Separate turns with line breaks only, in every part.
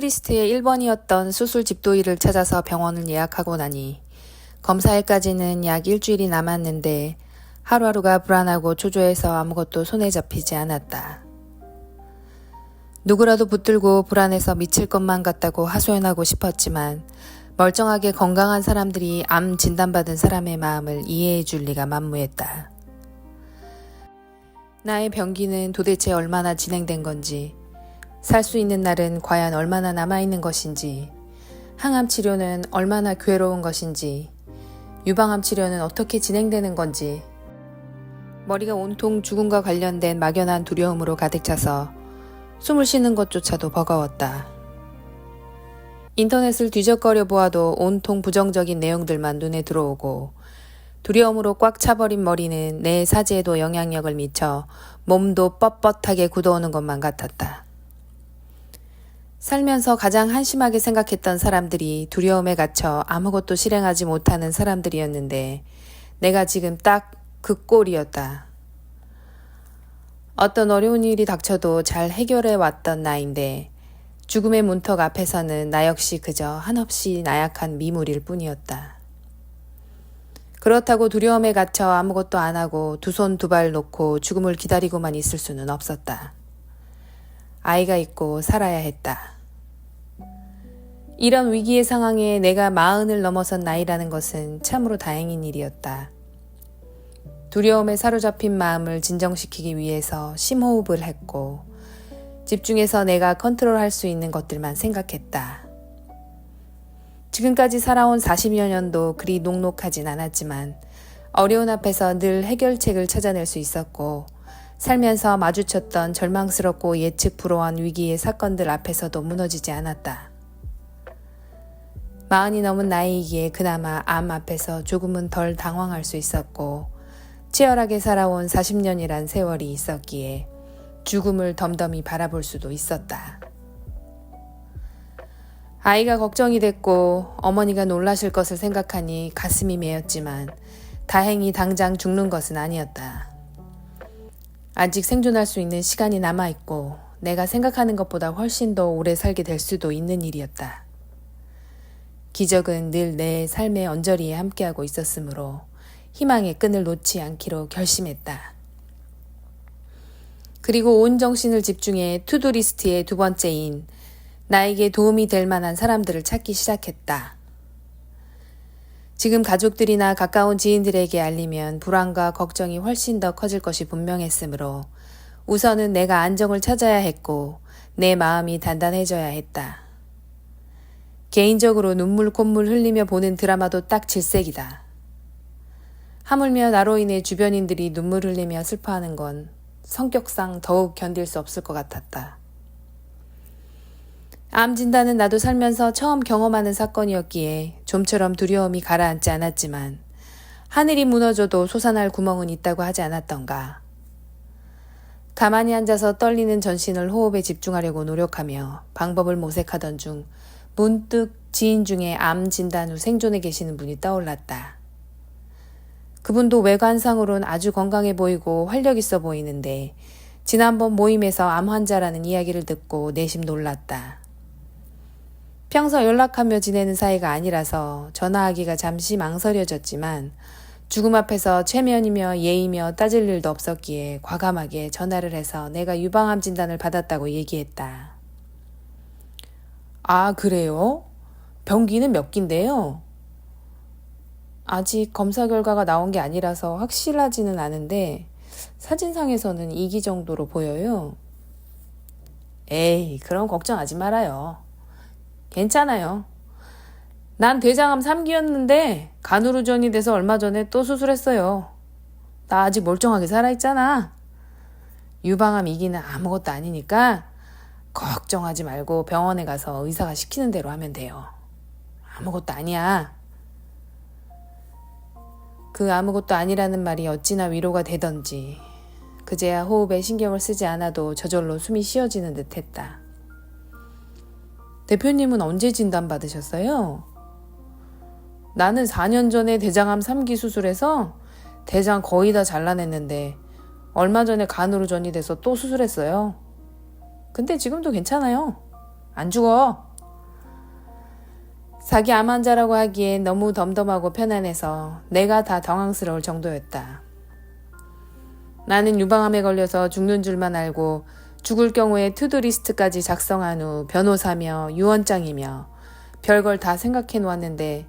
투두리스트의 1번이었던 수술 집도일을 찾아서 병원을 예약하고 나니 검사일까지는 약 일주일이 남았는데 하루하루가 불안하고 초조해서 아무것도 손에 잡히지 않았다. 누구라도 붙들고 불안해서 미칠 것만 같다고 하소연하고 싶었지만 멀쩡하게 건강한 사람들이 암 진단받은 사람의 마음을 이해해 줄 리가 만무했다. 나의 병기는 도대체 얼마나 진행된 건지, 살 수 있는 날은 과연 얼마나 남아있는 것인지, 항암 치료는 얼마나 괴로운 것인지, 유방암 치료는 어떻게 진행되는 건지, 머리가 온통 죽음과 관련된 막연한 두려움으로 가득 차서 숨을 쉬는 것조차도 버거웠다. 인터넷을 뒤적거려 보아도 온통 부정적인 내용들만 눈에 들어오고 두려움으로 꽉 차버린 머리는 내 사지에도 영향력을 미쳐 몸도 뻣뻣하게 굳어오는 것만 같았다. 살면서 가장 한심하게 생각했던 사람들이 두려움에 갇혀 아무것도 실행하지 못하는 사람들이었는데 내가 지금 딱 그 꼴이었다. 어떤 어려운 일이 닥쳐도 잘 해결해 왔던 나인데 죽음의 문턱 앞에서는 나 역시 그저 한없이 나약한 미물일 뿐이었다. 그렇다고 두려움에 갇혀 아무것도 안 하고 두 손 두 발 놓고 죽음을 기다리고만 있을 수는 없었다. 아이가 있고 살아야 했다. 이런 위기의 상황에 내가 40을 넘어선 나이라는 것은 참으로 다행인 일이었다. 두려움에 사로잡힌 마음을 진정시키기 위해서 심호흡을 했고 집중해서 내가 컨트롤할 수 있는 것들만 생각했다. 지금까지 살아온 40여 년도 그리 녹록하진 않았지만 어려운 앞에서 늘 해결책을 찾아낼 수 있었고 살면서 마주쳤던 절망스럽고 예측 불허한 위기의 사건들 앞에서도 무너지지 않았다. 40이 넘은 나이이기에 그나마 암 앞에서 조금은 덜 당황할 수 있었고 치열하게 살아온 40년이란 세월이 있었기에 죽음을 덤덤히 바라볼 수도 있었다. 아이가 걱정이 됐고 어머니가 놀라실 것을 생각하니 가슴이 메었지만 다행히 당장 죽는 것은 아니었다. 아직 생존할 수 있는 시간이 남아있고 내가 생각하는 것보다 훨씬 더 오래 살게 될 수도 있는 일이었다. 기적은 늘 내 삶의 언저리에 함께하고 있었으므로 희망의 끈을 놓지 않기로 결심했다. 그리고 온 정신을 집중해 투두리스트의 두 번째인 나에게 도움이 될 만한 사람들을 찾기 시작했다. 지금 가족들이나 가까운 지인들에게 알리면 불안과 걱정이 훨씬 더 커질 것이 분명했으므로 우선은 내가 안정을 찾아야 했고 내 마음이 단단해져야 했다. 개인적으로 눈물 콧물 흘리며 보는 드라마도 딱 질색이다. 하물며 나로 인해 주변인들이 눈물 흘리며 슬퍼하는 건 성격상 더욱 견딜 수 없을 것 같았다. 암 진단은 나도 살면서 처음 경험하는 사건이었기에 좀처럼 두려움이 가라앉지 않았지만 하늘이 무너져도 솟아날 구멍은 있다고 하지 않았던가. 가만히 앉아서 떨리는 전신을 호흡에 집중하려고 노력하며 방법을 모색하던 중 문득 지인 중에 암 진단 후 생존에 계시는 분이 떠올랐다. 그분도 외관상으로는 아주 건강해 보이고 활력 있어 보이는데 지난번 모임에서 암 환자라는 이야기를 듣고 내심 놀랐다. 평소 연락하며 지내는 사이가 아니라서 전화하기가 잠시 망설여졌지만 죽음 앞에서 체면이며 예의며 따질 일도 없었기에 과감하게 전화를 해서 내가 유방암 진단을 받았다고 얘기했다. 아, 그래요? 병기는 몇 기인데요? 아직 검사 결과가 나온 게 아니라서 확실하지는 않은데 사진상에서는 2기 정도로 보여요. 에이, 그럼 걱정하지 말아요. 괜찮아요. 난 대장암 3기였는데 간후루전이 돼서 얼마 전에 또 수술했어요. 나 아직 멀쩡하게 살아있잖아. 유방암 2기는 아무것도 아니니까 걱정하지 말고 병원에 가서 의사가 시키는 대로 하면 돼요. 아무것도 아니야. 그 아무것도 아니라는 말이 어찌나 위로가 되던지 그제야 호흡에 신경을 쓰지 않아도 저절로 숨이 쉬어지는 듯 했다. 대표님은 언제 진단받으셨어요? 나는 4년 전에 대장암 3기 수술해서 대장 거의 다 잘라냈는데 얼마 전에 간으로 전이 돼서 또 수술했어요. 근데 지금도 괜찮아요. 안 죽어. 자기 암 환자라고 하기엔 너무 덤덤하고 편안해서 내가 다 당황스러울 정도였다. 나는 유방암에 걸려서 죽는 줄만 알고 죽을 경우에 투두리스트까지 작성한 후 변호사며 유언장이며 별걸 다 생각해 놓았는데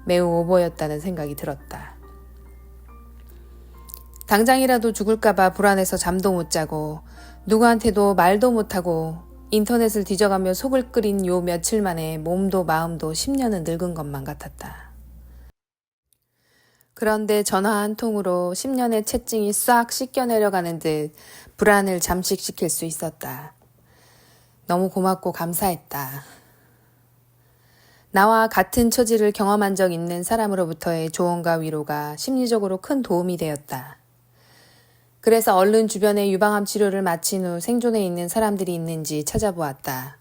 매우 오버였다는 생각이 들었다. 당장이라도 죽을까봐 불안해서 잠도 못 자고 누구한테도 말도 못하고 인터넷을 뒤져가며 속을 끓인 요 며칠 만에 몸도 마음도 10년은 늙은 것만 같았다. 그런데 전화 한 통으로 10년의 채증이 싹 씻겨내려가는 듯 불안을 잠식시킬 수 있었다. 너무 고맙고 감사했다. 나와 같은 처지를 경험한 적 있는 사람으로부터의 조언과 위로가 심리적으로 큰 도움이 되었다. 그래서 얼른 주변에 유방암 치료를 마친 후 생존해 있는 사람들이 있는지 찾아보았다.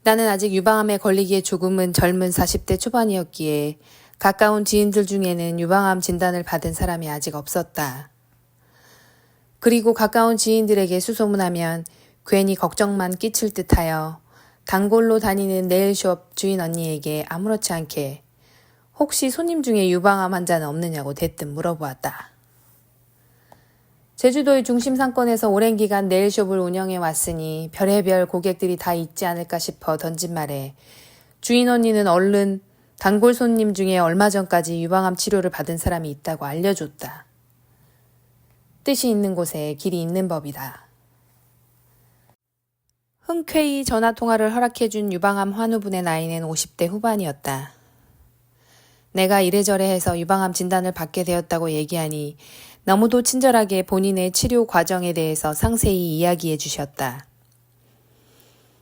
나는 아직 유방암에 걸리기에 조금은 젊은 40대 초반이었기에 가까운 지인들 중에는 유방암 진단을 받은 사람이 아직 없었다. 그리고 가까운 지인들에게 수소문하면 괜히 걱정만 끼칠 듯하여 단골로 다니는 네일숍 주인 언니에게 아무렇지 않게 혹시 손님 중에 유방암 환자는 없느냐고 대뜸 물어보았다. 제주도의 중심 상권에서 오랜 기간 네일숍을 운영해 왔으니 별의별 고객들이 다 있지 않을까 싶어 던진 말에 주인 언니는 얼른 단골 손님 중에 얼마 전까지 유방암 치료를 받은 사람이 있다고 알려줬다. 뜻이 있는 곳에 길이 있는 법이다. 흔쾌히 전화통화를 허락해준 유방암 환우분의 나이는 50대 후반이었다. 내가 이래저래 해서 유방암 진단을 받게 되었다고 얘기하니 너무도 친절하게 본인의 치료 과정에 대해서 상세히 이야기해 주셨다.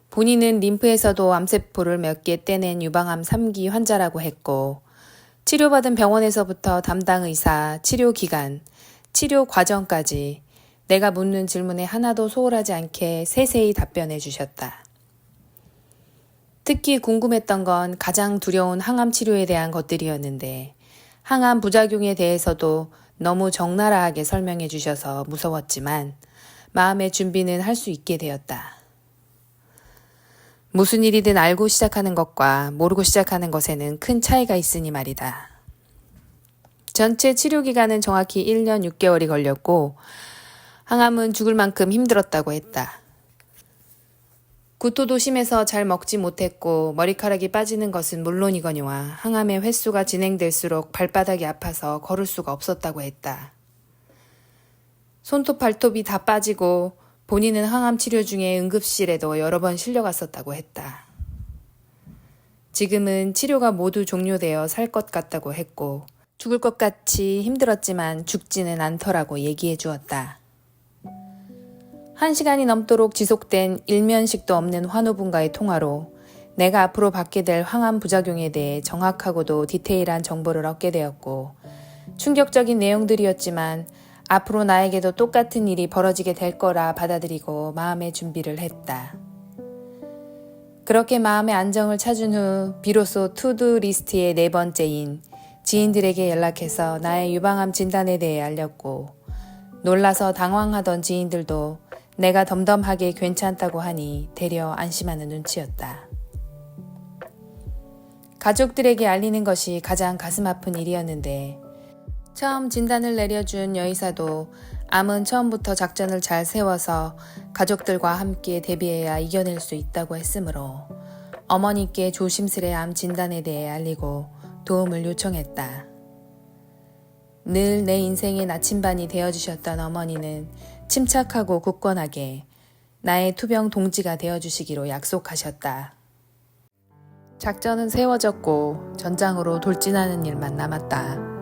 본인은 림프에서도 암세포를 몇 개 떼낸 유방암 3기 환자라고 했고 치료받은 병원에서부터 담당 의사, 치료 기간, 치료 과정까지 내가 묻는 질문에 하나도 소홀하지 않게 세세히 답변해 주셨다. 특히 궁금했던 건 가장 두려운 항암 치료에 대한 것들이었는데 항암 부작용에 대해서도 너무 적나라하게 설명해 주셔서 무서웠지만 마음의 준비는 할 수 있게 되었다. 무슨 일이든 알고 시작하는 것과 모르고 시작하는 것에는 큰 차이가 있으니 말이다. 전체 치료 기간은 정확히 1년 6개월이 걸렸고 항암은 죽을 만큼 힘들었다고 했다. 구토도 심해서 잘 먹지 못했고 머리카락이 빠지는 것은 물론이거니와 항암의 횟수가 진행될수록 발바닥이 아파서 걸을 수가 없었다고 했다. 손톱 발톱이 다 빠지고 본인은 항암 치료 중에 응급실에도 여러 번 실려갔었다고 했다. 지금은 치료가 모두 종료되어 살 것 같다고 했고 죽을 것 같이 힘들었지만 죽지는 않더라고 얘기해 주었다. 1시간이 넘도록 지속된 일면식도 없는 환우분과의 통화로 내가 앞으로 받게 될 항암 부작용에 대해 정확하고도 디테일한 정보를 얻게 되었고 충격적인 내용들이었지만 앞으로 나에게도 똑같은 일이 벌어지게 될 거라 받아들이고 마음의 준비를 했다. 그렇게 마음의 안정을 찾은 후 비로소 투두 리스트의 4번째인 지인들에게 연락해서 나의 유방암 진단에 대해 알렸고 놀라서 당황하던 지인들도 내가 덤덤하게 괜찮다고 하니 되려 안심하는 눈치였다. 가족들에게 알리는 것이 가장 가슴 아픈 일이었는데 처음 진단을 내려준 여의사도 암은 처음부터 작전을 잘 세워서 가족들과 함께 대비해야 이겨낼 수 있다고 했으므로 어머니께 조심스레 암 진단에 대해 알리고 도움을 요청했다. 늘 내 인생의 나침반이 되어주셨던 어머니는 침착하고 굳건하게 나의 투병 동지가 되어주시기로 약속하셨다. 작전은 세워졌고 전장으로 돌진하는 일만 남았다.